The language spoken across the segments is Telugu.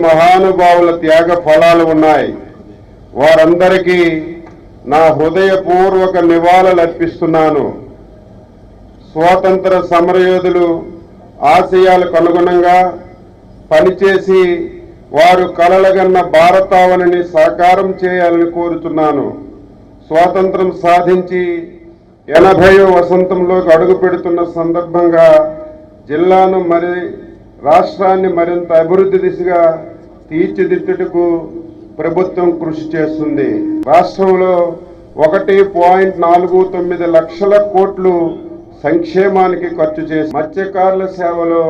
మహానుభావుల త్యాగ ఫలాలు ఉన్నాయి. వారందరికీ నా హృదయపూర్వక నివాళులు అర్పిస్తున్నాను. స్వాతంత్ర సమరయోధులు ఆశయాలకు అనుగుణంగా పనిచేసి వారు కలలుగన్న భారతావనిని సాకారం చేయాలని కోరుతున్నాను. స్వాతంత్రం సాధించి 80వ వసంతంలోకి అడుగు పెడుతున్న సందర్భంగా జిల్లాను రాష్ట్రాన్ని మరింత అభివృద్ధి దిశగా తీర్చిదిద్దుటకు ప్రభుత్వం కృషి చేస్తుంది. రాష్ట్రంలో 1.49 లక్షల కోట్లు సంక్షేమానికి ఖర్చు చేసి మత్స్యకారుల సేవలో,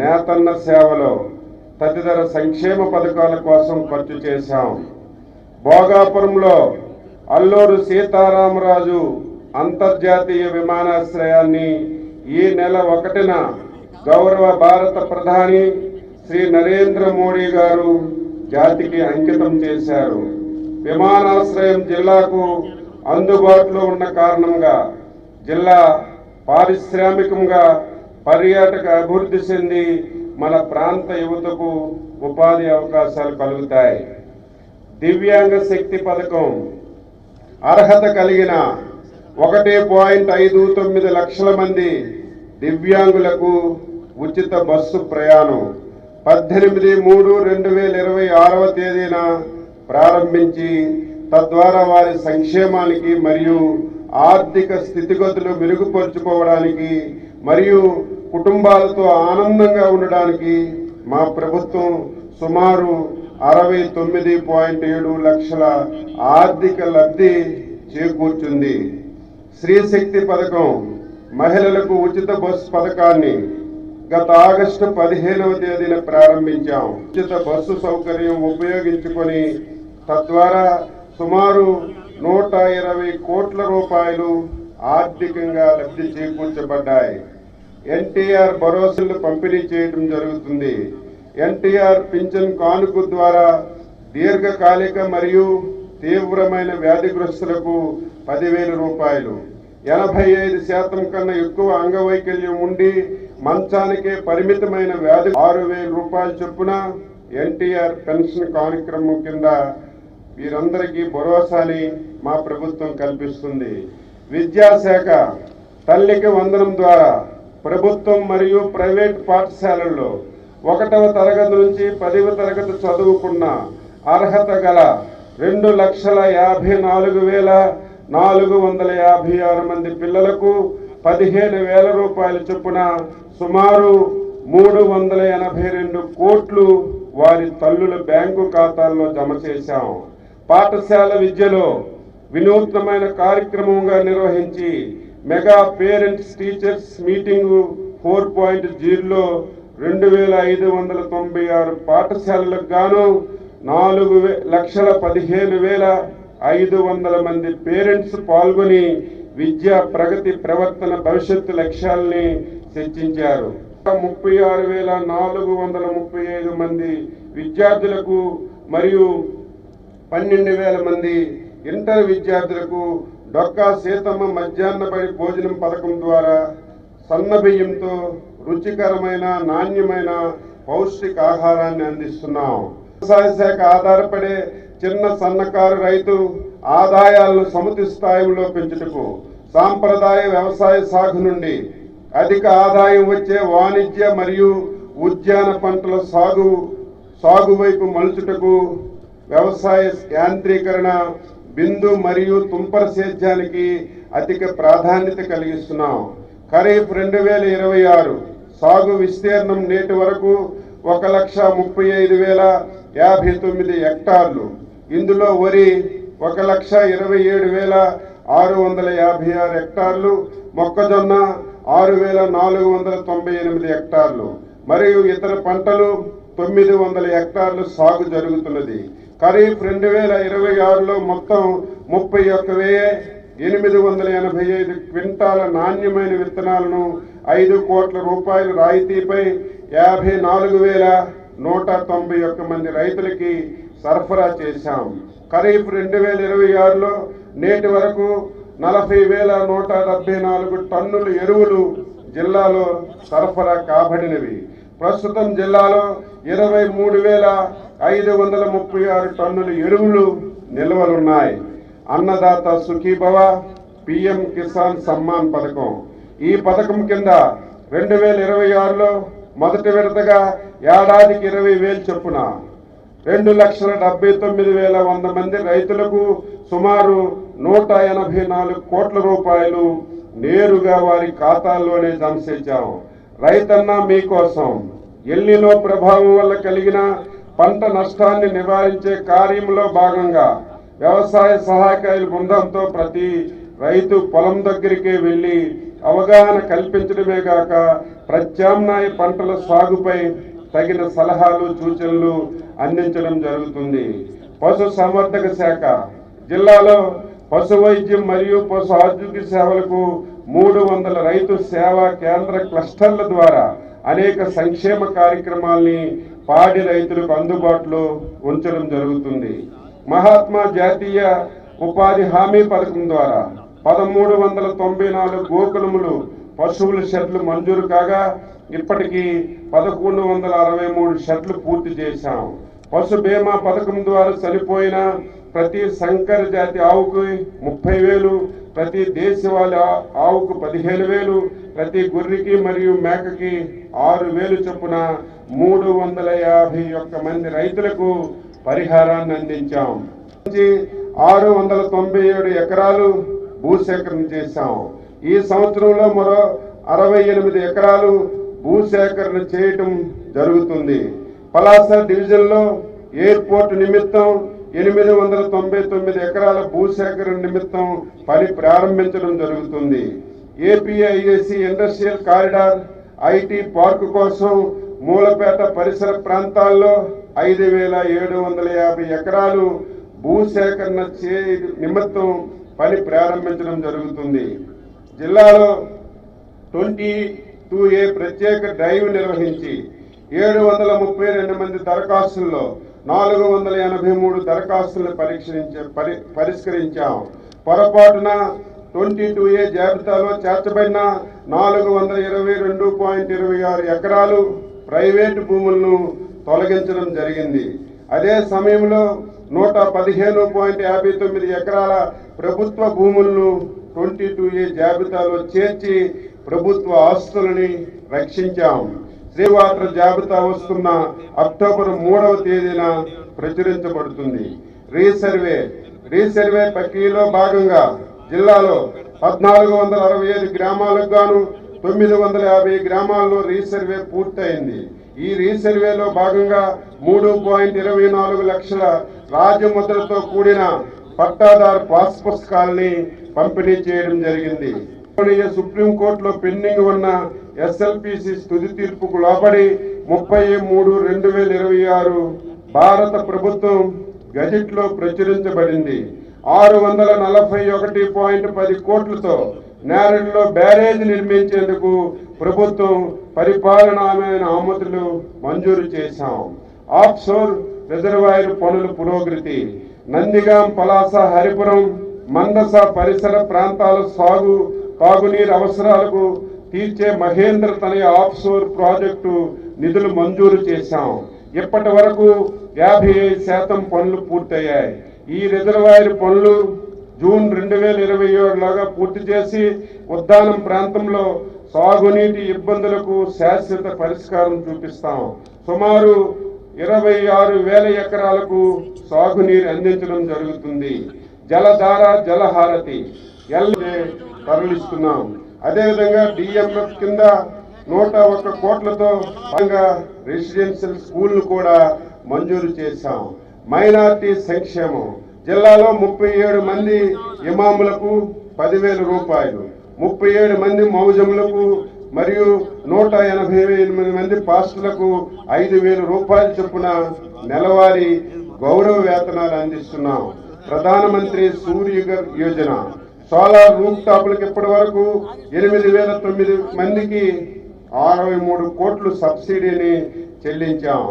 నేతన్న సేవలో తదితర సంక్షేమ పథకాల కోసం ఖర్చు చేశాం. భోగాపురంలో అల్లూరు సీతారామరాజు అంతర్జాతీయ విమానాశ్రయాన్ని ఈ నెల 1న గౌరవ భారత ప్రధాని శ్రీ నరేంద్ర మోడీ గారు జాతికి అంకితం చేశారు. విమానాశ్రయం జిల్లాకు అందుబాటులో ఉన్న కారణంగా జిల్లా పారిశ్రామికంగా పర్యాటక అభివృద్ధి చెంది మన ప్రాంత యువతకు ఉపాధి అవకాశాలు కలుగుతాయి. దివ్యాంగ శక్తి పథకం అర్హత కలిగిన 1.59 లక్షల మంది దివ్యాంగులకు ఉచిత బస్సు ప్రయాణం 18/3/2026వ తేదీన ప్రారంభించి తద్వారా వారి సంక్షేమానికి మరియు ఆర్థిక స్థితిగతులు మెరుగుపరుచుకోవడానికి మరియు కుటుంబాలతో ఆనందంగా ఉండడానికి మా ప్రభుత్వం సుమారు 69.7 లక్షల ఆర్థిక లబ్ధి చేకూర్చుంది. స్త్రీశక్తి పథకం మహిళలకు ఉచిత బస్సు పథకాన్ని గత ఆగస్టు 15వ తేదీన ప్రారంభించాం. ఉచిత బస్సు సౌకర్యం ఉపయోగించుకొని తద్వారా సుమారు 120 కోట్ల రూపాయలు ఆర్థికంగా లబ్ధి చేకూర్చబడ్డాయి. ఎన్టీఆర్ భరోసాలు పంపిణీ చేయడం జరుగుతుంది. ఎన్టీఆర్ పింఛన్ కానుక ద్వారా దీర్ఘకాలిక మరియు తీవ్రమైన వ్యాధిగ్రస్తులకు 10,000 రూపాయలు, 85% కన్నా ఎక్కువ అంగవైకల్యం ఉండి మంచానికే పరిమితమైన వ్యాధి 6,000 రూపాయల చొప్పున ఎన్టీఆర్ పెన్షన్ కార్యక్రమం కింద వీరందరికీ భరోసాని మా ప్రభుత్వం కల్పిస్తుంది. విద్యాశాఖ తల్లికి వందనం ద్వారా ప్రభుత్వం మరియు ప్రైవేట్ పాఠశాలల్లో 1వ తరగతి నుంచి 10వ తరగతి చదువుకున్న అర్హత గల 2,54,456 మంది పిల్లలకు 15,000 రూపాయల చొప్పున సుమారు 382 కోట్లు వారి తల్లుల బ్యాంకు ఖాతాల్లో జమ చేశాం. పాఠశాల విద్యలో వినూత్నమైన కార్యక్రమంగా నిర్వహించి మెగా పేరెంట్స్ టీచర్స్ మీటింగ్ 4.0లో 2,596 పాఠశాలలకు గాను 4,15,500 మంది పేరెంట్స్ పాల్గొని విద్యా ప్రగతి, ప్రవర్తన, భవిష్యత్తు లక్ష్యాలని చర్చించారు. 36,435 మంది విద్యార్థులకు మరియు 12,000 మంది ఇంటర్ విద్యార్థులకు డొక్కా సీతమ్మ మధ్యాహ్న బడి భోజనం పథకం ద్వారా సన్న బియ్యంతో రుచికరమైన, నాణ్యమైన పౌష్టిక ఆహారాన్ని అందిస్తున్నాం. వ్యవసాయ శాఖ ఆధారపడే చిన్న సన్నకారు రైతు ఆదాయాలను సముచిత స్థాయిలో పెంచుటకు సాంప్రదాయ వ్యవసాయ సాగు నుండి అధిక ఆదాయం వచ్చే వాణిజ్య మరియు ఉద్యాన పంటల సాగు వైపు మలుచుటకు వ్యవసాయ యాంత్రీకరణ, బిందు మరియు తుంపర సేద్యానికి అధిక ప్రాధాన్యత కలిగిస్తున్నాం. ఖరీఫ్ 2026 సాగు విస్తీర్ణం నేటి వరకు 1,35,059 హెక్టార్లు. ఇందులో వరి 1,27,656 హెక్టార్లు, మొక్కజొన్న 6,498 హెక్టార్లు మరియు ఇతర పంటలు 900 హెక్టార్లు సాగు జరుగుతున్నది. ఖరీఫ్ 2026లో మొత్తం 31,885 క్వింటాల నాణ్యమైన విత్తనాలను 5 కోట్ల రూపాయల రాయితీపై 54,191 మంది రైతులకి సరఫరా చేశాం. ఖరీఫ్ 2026లో నేటి వరకు 40,174 టన్నుల ఎరువులు జిల్లాలో సరఫరా కాబడినవి. ప్రస్తుతం జిల్లాలో 23,536 టన్నుల ఎరువులు నిల్వలున్నాయి. అన్నదాత సుఖీభవ, పిఎం కిసాన్ సమ్మాన్ పథకం. ఈ పథకం కింద 2026లో మొదటి విడతగా ఏడాదికి 20,000 చొప్పున 2,79,100 మంది రైతులకు సుమారు 184 కోట్ల రూపాయలు నేరుగా వారి ఖాతాల్లోనే జమ చేశాం. రైతన్న మీకోసం ఎల్నినో ప్రభావం వల్ల కలిగిన పంట నష్టాన్ని నివారించే కార్యంలో భాగంగా వ్యవసాయ సహాయకారుల బృందంతో ప్రతి రైతు పొలం దగ్గరికే వెళ్లి అవగాహన కల్పించడమే కాక ప్రత్యామ్నాయ పంటల సాగుపై తగిన సలహాలు సూచనలు అందించడం జరుగుతుంది. పశు సంవర్ధక శాఖ జిల్లాలో పశు వైద్యం మరియు పశు ఆరోగ్య సేవలకు 300 రైతు సేవా కేంద్ర క్లస్టర్ల ద్వారా అనేక సంక్షేమ కార్యక్రమాల్ని పాడి రైతులకు అందుబాటులో ఉంచడం జరుగుతుంది. మహాత్మా జాతీయ ఉపాధి హామీ పథకం ద్వారా 1394 గోకులములు పశువుల షెడ్లు మంజూరు కాగా ఇప్పటికీ 1163 షెడ్లు పూర్తి చేశాం. పశు బీమా పథకం ద్వారా చనిపోయిన ప్రతి సంకర జాతి ఆవుకు 30,000, ప్రతి దేశవాళీ ఆవుకు 15,000, ప్రతి గొర్రెకి మరియు మేకకి 6,000 చొప్పున 351 మంది రైతులకు పరిహారాన్ని అందించాం. 697 ఎకరాలు భూసేకరణ చేశాం. ఈ సంవత్సరంలో మరో 68 ఎకరాలు భూసేకరణ చేయటం జరుగుతుంది. పలాస డివిజన్లో ఎయిర్పోర్ట్ నిమిత్తం 899 ఎకరాల భూసేకరణ నిమిత్తం పని ప్రారంభించడం జరుగుతుంది. APIAC industrial corridor IT park కోసం మూలపేట పరిసర ప్రాంతాల్లో 5,750 ఎకరాలు భూసేకరణ నిమిత్తం పని ప్రారంభించడం జరుగుతుంది. జిల్లాలో 22A ప్రత్యేక డ్రైవ్ నిర్వహించి 732 మంది దరఖాస్తుల్లో 483 దరఖాస్తులను పరిష్కరించాం. పొరపాటున 22A జాబితాలో చేర్చబడిన 422.26 ఎకరాలు ప్రైవేటు భూములను తొలగించడం జరిగింది. అదే సమయంలో 115.59 ఎకరాల ప్రభుత్వ భూములను 22A జాబితాలో చేర్చి ప్రభుత్వ ఆస్తులని రక్షించాం. శ్రీవాటర్ జాబితా వస్తున్న అక్టోబర్ 3వ తేదీన ప్రచురించబడుతుంది. రీసర్వే ప్రక్రియలో భాగంగా జిల్లాలో 1,465 గ్రామాలకు గాను 950 గ్రామాల్లో రీసర్వే పూర్తయింది. ఈ రీసర్వేలో భాగంగా 3.24 లక్షల రాజముద్రతో కూడిన పట్టాదారు పాస్ పుస్తకాలని పంపిణీ చేయడం జరిగింది. సుప్రీంకోర్టులో పెండింగ్ ఉన్న ఎస్ఎల్పిసి తుది తీర్పుకు లోబడి 33/2026 భారత ప్రభుత్వం గజెట్లో ప్రచురించబడింది. 641.10 కోట్లతో నేరడులో బ్యారేజ్ నిర్మించేందుకు ప్రభుత్వం పరిపాలనామైన ఆమోదులు మంజూరు చేశాం. ఆఫ్షోర్ రిజర్వాయర్ పనుల పురోగతి. నందిగాం, పలాస, హరిపురం, మందస పరిసర ప్రాంతాల తాగునీరు అవసరాలకు తీర్చే మహేంద్ర తనయ ఆఫ్షోర్ ప్రాజెక్టు నిధులు మంజూరు చేశాం. ఇప్పటి వరకు 55% పనులు పూర్తయ్యాయి. ఈ రిజర్వాయర్ పనులు జూన్ 2027లోగా పూర్తి చేసి ఉద్దానం ప్రాంతంలో సాగునీటి ఇబ్బందులకు శాశ్వత పరిష్కారం చూపిస్తాం. సుమారు 26,000 ఎకరాలకు సాగునీరు అందించడం జరుగుతుంది. జలధార, జలహారతి తరలిస్తున్నాం. అదేవిధంగా డిఎంఎఫ్ కింద 101 కోట్లతో రెసిడెన్షియల్ స్కూల్ కూడా మంజూరు చేశాం. మైనారిటీ సంక్షేమం. జిల్లాలో 37 మంది ఇమాములకు 10,000 రూపాయలు, 37 మంది మౌజములకు మరియు 188 మంది పాస్టులకు 5,000 రూపాయలు చొప్పున నెలవారీ గౌరవ వేతనాలు అందిస్తున్నాం. ప్రధానమంత్రి సూర్యఘర్ యోజన సోలార్ రూఫ్ టాపులకు ఇప్పటి వరకు 8,009 మందికి 63 కోట్లు సబ్సిడీని చెల్లించాం.